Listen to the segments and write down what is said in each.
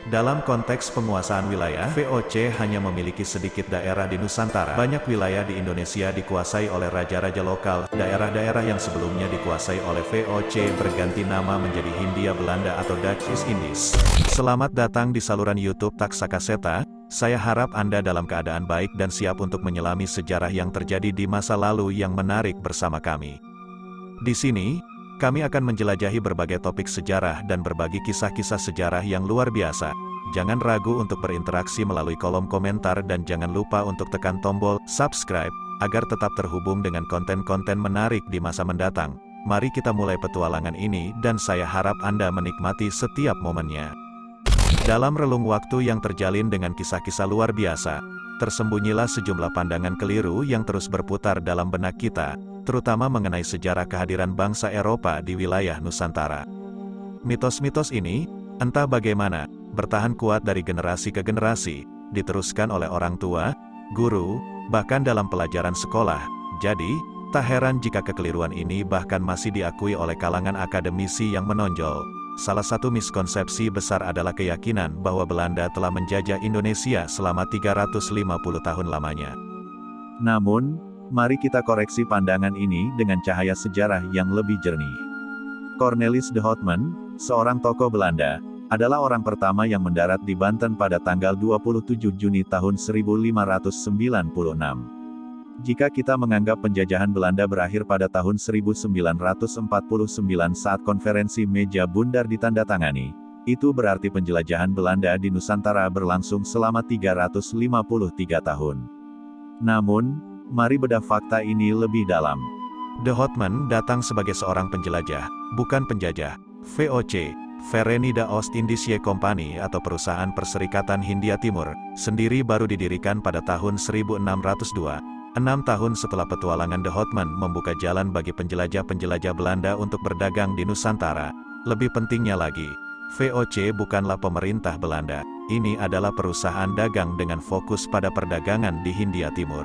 Dalam konteks penguasaan wilayah, VOC hanya memiliki sedikit daerah di Nusantara. Banyak wilayah di Indonesia dikuasai oleh raja-raja lokal. Daerah-daerah yang sebelumnya dikuasai oleh VOC berganti nama menjadi Hindia Belanda atau Dutch East Indies. Selamat datang di saluran YouTube Taksa Kaseta. Saya harap Anda dalam keadaan baik dan siap untuk menyelami sejarah yang terjadi di masa lalu yang menarik bersama kami. Di sini, kami akan menjelajahi berbagai topik sejarah dan berbagi kisah-kisah sejarah yang luar biasa. Jangan ragu untuk berinteraksi melalui kolom komentar dan jangan lupa untuk tekan tombol subscribe, agar tetap terhubung dengan konten-konten menarik di masa mendatang. Mari kita mulai petualangan ini dan saya harap Anda menikmati setiap momennya. Dalam relung waktu yang terjalin dengan kisah-kisah luar biasa, tersembunyilah sejumlah pandangan keliru yang terus berputar dalam benak kita, terutama mengenai sejarah kehadiran bangsa Eropa di wilayah Nusantara. Mitos-mitos ini, entah bagaimana, bertahan kuat dari generasi ke generasi, diteruskan oleh orang tua, guru, bahkan dalam pelajaran sekolah. Jadi, tak heran jika kekeliruan ini bahkan masih diakui oleh kalangan akademisi yang menonjol. Salah satu miskonsepsi besar adalah keyakinan bahwa Belanda telah menjajah Indonesia selama 350 tahun lamanya. Namun, mari kita koreksi pandangan ini dengan cahaya sejarah yang lebih jernih. Cornelis de Houtman, seorang tokoh Belanda, adalah orang pertama yang mendarat di Banten pada tanggal 27 Juni tahun 1596. Jika kita menganggap penjajahan Belanda berakhir pada tahun 1949 saat konferensi meja bundar ditandatangani, itu berarti penjelajahan Belanda di Nusantara berlangsung selama 353 tahun. Namun, mari bedah fakta ini lebih dalam. De Houtman datang sebagai seorang penjelajah, bukan penjajah. VOC, Verenigde Oost-Indische Compagnie atau Perusahaan Perserikatan Hindia Timur, sendiri baru didirikan pada tahun 1602. 6 tahun setelah petualangan de Houtman membuka jalan bagi penjelajah-penjelajah Belanda untuk berdagang di Nusantara. Lebih pentingnya lagi, VOC bukanlah pemerintah Belanda. Ini adalah perusahaan dagang dengan fokus pada perdagangan di Hindia Timur.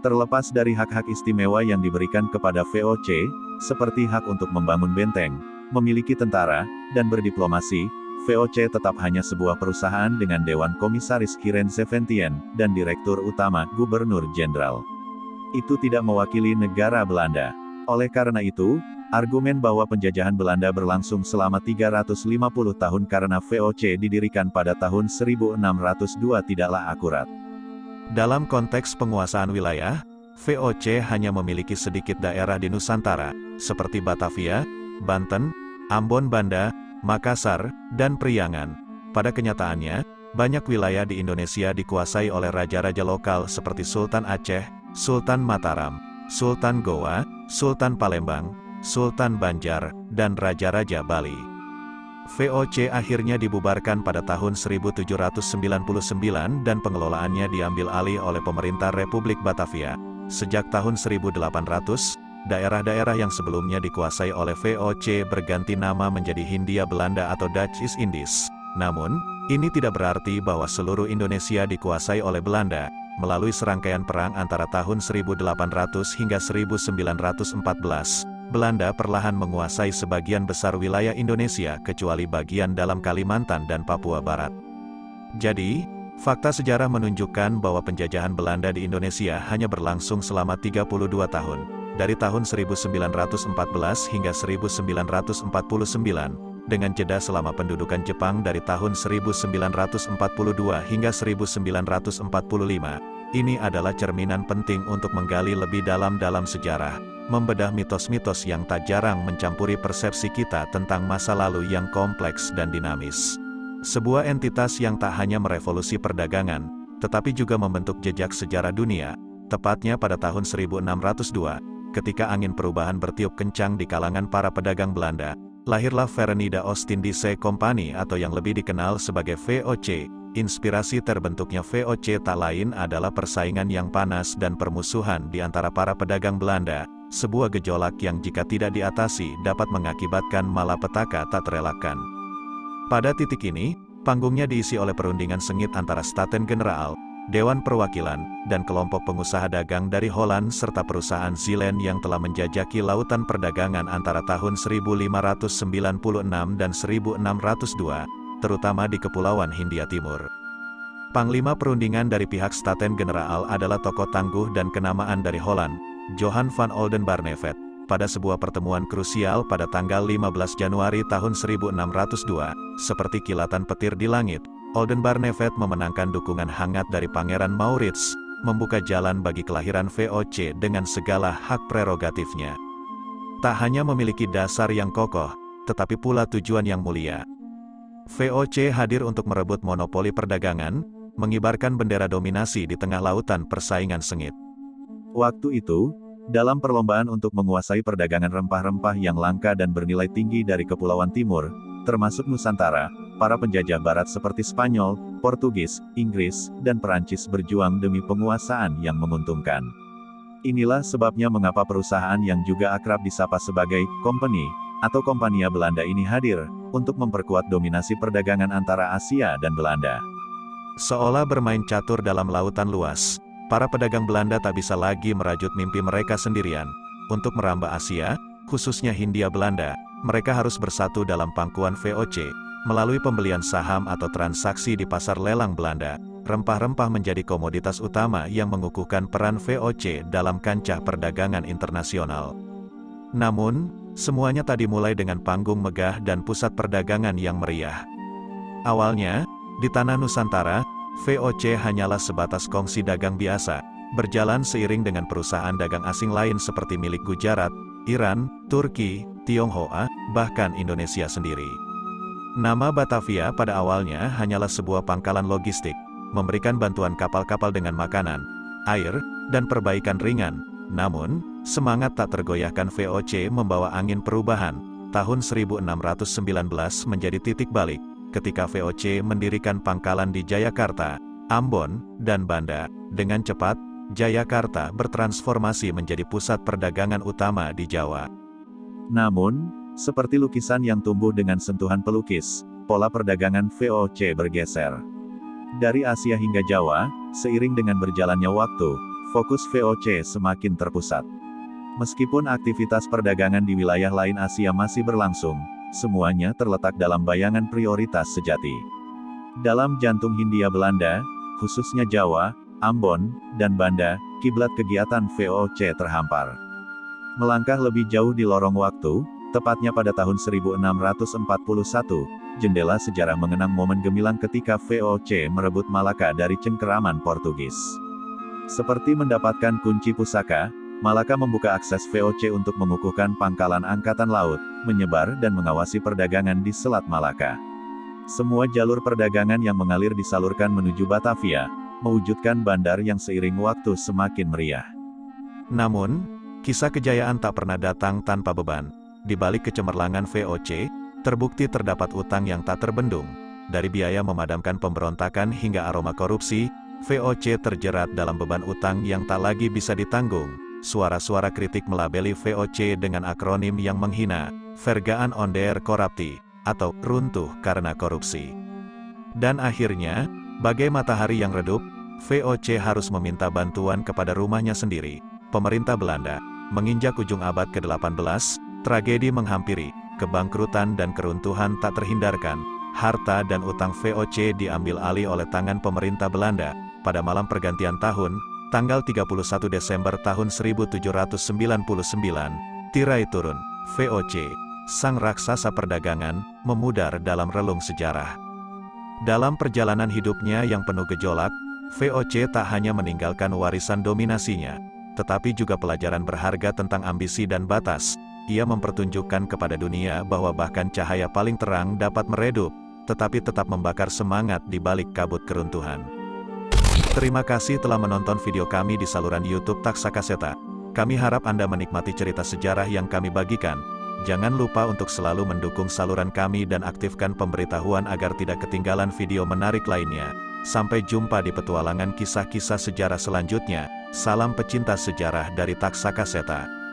Terlepas dari hak-hak istimewa yang diberikan kepada VOC, seperti hak untuk membangun benteng, memiliki tentara, dan berdiplomasi, VOC tetap hanya sebuah perusahaan dengan Dewan Komisaris Kiren Zeventien, dan Direktur Utama, Gubernur Jenderal. Itu tidak mewakili negara Belanda. Oleh karena itu, argumen bahwa penjajahan Belanda berlangsung selama 350 tahun karena VOC didirikan pada tahun 1602 tidaklah akurat. Dalam konteks penguasaan wilayah, VOC hanya memiliki sedikit daerah di Nusantara, seperti Batavia, Banten, Ambon Banda, Makassar, dan Priangan. Pada kenyataannya, banyak wilayah di Indonesia dikuasai oleh raja-raja lokal seperti Sultan Aceh, Sultan Mataram, Sultan Goa, Sultan Palembang, Sultan Banjar, dan Raja-Raja Bali. VOC akhirnya dibubarkan pada tahun 1799 dan pengelolaannya diambil alih oleh pemerintah Republik Batavia. Sejak tahun 1800, daerah-daerah yang sebelumnya dikuasai oleh VOC berganti nama menjadi Hindia Belanda atau Dutch East Indies. Namun, ini tidak berarti bahwa seluruh Indonesia dikuasai oleh Belanda. Melalui serangkaian perang antara tahun 1800 hingga 1914, Belanda perlahan menguasai sebagian besar wilayah Indonesia kecuali bagian dalam Kalimantan dan Papua Barat. Jadi, fakta sejarah menunjukkan bahwa penjajahan Belanda di Indonesia hanya berlangsung selama 32 tahun. Dari tahun 1914 hingga 1949, dengan jeda selama pendudukan Jepang dari tahun 1942 hingga 1945. Ini adalah cerminan penting untuk menggali lebih dalam sejarah, membedah mitos-mitos yang tak jarang mencampuri persepsi kita tentang masa lalu yang kompleks dan dinamis. Sebuah entitas yang tak hanya merevolusi perdagangan, tetapi juga membentuk jejak sejarah dunia, tepatnya pada tahun 1602. Ketika angin perubahan bertiup kencang di kalangan para pedagang Belanda, lahirlah Verenigde Oost-Indische Compagnie atau yang lebih dikenal sebagai VOC. Inspirasi terbentuknya VOC tak lain adalah persaingan yang panas dan permusuhan di antara para pedagang Belanda, sebuah gejolak yang jika tidak diatasi dapat mengakibatkan malapetaka tak terelakkan. Pada titik ini, panggungnya diisi oleh perundingan sengit antara Staten-Generaal, Dewan Perwakilan, dan kelompok pengusaha dagang dari Holland serta perusahaan Zeeland yang telah menjajaki lautan perdagangan antara tahun 1596 dan 1602. terutama di Kepulauan Hindia Timur. Panglima perundingan dari pihak Staten-Generaal adalah tokoh tangguh dan kenamaan dari Holland, Johan van Oldenbarnevet. Pada sebuah pertemuan krusial pada tanggal 15 Januari tahun 1602, seperti kilatan petir di langit, Oldenbarnevet memenangkan dukungan hangat dari Pangeran Maurits, membuka jalan bagi kelahiran VOC dengan segala hak prerogatifnya. Tak hanya memiliki dasar yang kokoh, tetapi pula tujuan yang mulia. VOC hadir untuk merebut monopoli perdagangan, mengibarkan bendera dominasi di tengah lautan persaingan sengit. Waktu itu, dalam perlombaan untuk menguasai perdagangan rempah-rempah yang langka dan bernilai tinggi dari Kepulauan Timur, termasuk Nusantara, para penjajah barat seperti Spanyol, Portugis, Inggris, dan Perancis berjuang demi penguasaan yang menguntungkan. Inilah sebabnya mengapa perusahaan yang juga akrab disapa sebagai company atau Kompania Belanda ini hadir untuk memperkuat dominasi perdagangan antara Asia dan Belanda. Seolah bermain catur dalam lautan luas, para pedagang Belanda tak bisa lagi merajut mimpi mereka sendirian. Untuk merambah Asia, khususnya Hindia Belanda, mereka harus bersatu dalam pangkuan VOC. Melalui pembelian saham atau transaksi di pasar lelang Belanda, rempah-rempah menjadi komoditas utama yang mengukuhkan peran VOC dalam kancah perdagangan internasional. Namun, semuanya tak dimulai dengan panggung megah dan pusat perdagangan yang meriah. Awalnya, di tanah Nusantara, VOC hanyalah sebatas kongsi dagang biasa, berjalan seiring dengan perusahaan dagang asing lain seperti milik Gujarat, Iran, Turki, Tionghoa, bahkan Indonesia sendiri. Nama Batavia pada awalnya hanyalah sebuah pangkalan logistik, memberikan bantuan kapal-kapal dengan makanan, air, dan perbaikan ringan. Namun, semangat tak tergoyahkan VOC membawa angin perubahan. Tahun 1619 menjadi titik balik, ketika VOC mendirikan pangkalan di Jayakarta, Ambon, dan Banda. Dengan cepat, Jayakarta bertransformasi menjadi pusat perdagangan utama di Jawa. Namun, seperti lukisan yang tumbuh dengan sentuhan pelukis, pola perdagangan VOC bergeser. Dari Asia hingga Jawa, seiring dengan berjalannya waktu, fokus VOC semakin terpusat. Meskipun aktivitas perdagangan di wilayah lain Asia masih berlangsung, semuanya terletak dalam bayangan prioritas sejati. Dalam jantung Hindia Belanda, khususnya Jawa, Ambon, dan Banda, kiblat kegiatan VOC terhampar. Melangkah lebih jauh di lorong waktu, tepatnya pada tahun 1641, jendela sejarah mengenang momen gemilang ketika VOC merebut Malaka dari cengkeraman Portugis. Seperti mendapatkan kunci pusaka, Malaka membuka akses VOC untuk mengukuhkan pangkalan angkatan laut, menyebar dan mengawasi perdagangan di Selat Malaka. Semua jalur perdagangan yang mengalir disalurkan menuju Batavia, mewujudkan bandar yang seiring waktu semakin meriah. Namun, kisah kejayaan tak pernah datang tanpa beban. Di balik kecemerlangan VOC, terbukti terdapat utang yang tak terbendung. Dari biaya memadamkan pemberontakan hingga aroma korupsi, VOC terjerat dalam beban utang yang tak lagi bisa ditanggung. Suara-suara kritik melabeli VOC dengan akronim yang menghina, Vergaan onder corruptie, atau runtuh karena korupsi. Dan akhirnya, bagai matahari yang redup, VOC harus meminta bantuan kepada rumahnya sendiri, pemerintah Belanda. Menginjak ujung abad ke-18, tragedi menghampiri, kebangkrutan dan keruntuhan tak terhindarkan. Harta dan utang VOC diambil alih oleh tangan pemerintah Belanda. Pada malam pergantian tahun, tanggal 31 Desember tahun 1799, tirai turun. VOC, sang raksasa perdagangan, memudar dalam relung sejarah. Dalam perjalanan hidupnya yang penuh gejolak, VOC tak hanya meninggalkan warisan dominasinya, tetapi juga pelajaran berharga tentang ambisi dan batas. Ia mempertunjukkan kepada dunia bahwa bahkan cahaya paling terang dapat meredup, tetapi tetap membakar semangat di balik kabut keruntuhan. Terima kasih telah menonton video kami di saluran YouTube Taksa Kaseta. Kami harap Anda menikmati cerita sejarah yang kami bagikan. Jangan lupa untuk selalu mendukung saluran kami dan aktifkan pemberitahuan agar tidak ketinggalan video menarik lainnya. Sampai jumpa di petualangan kisah-kisah sejarah selanjutnya. Salam pecinta sejarah dari Taksa Kaseta.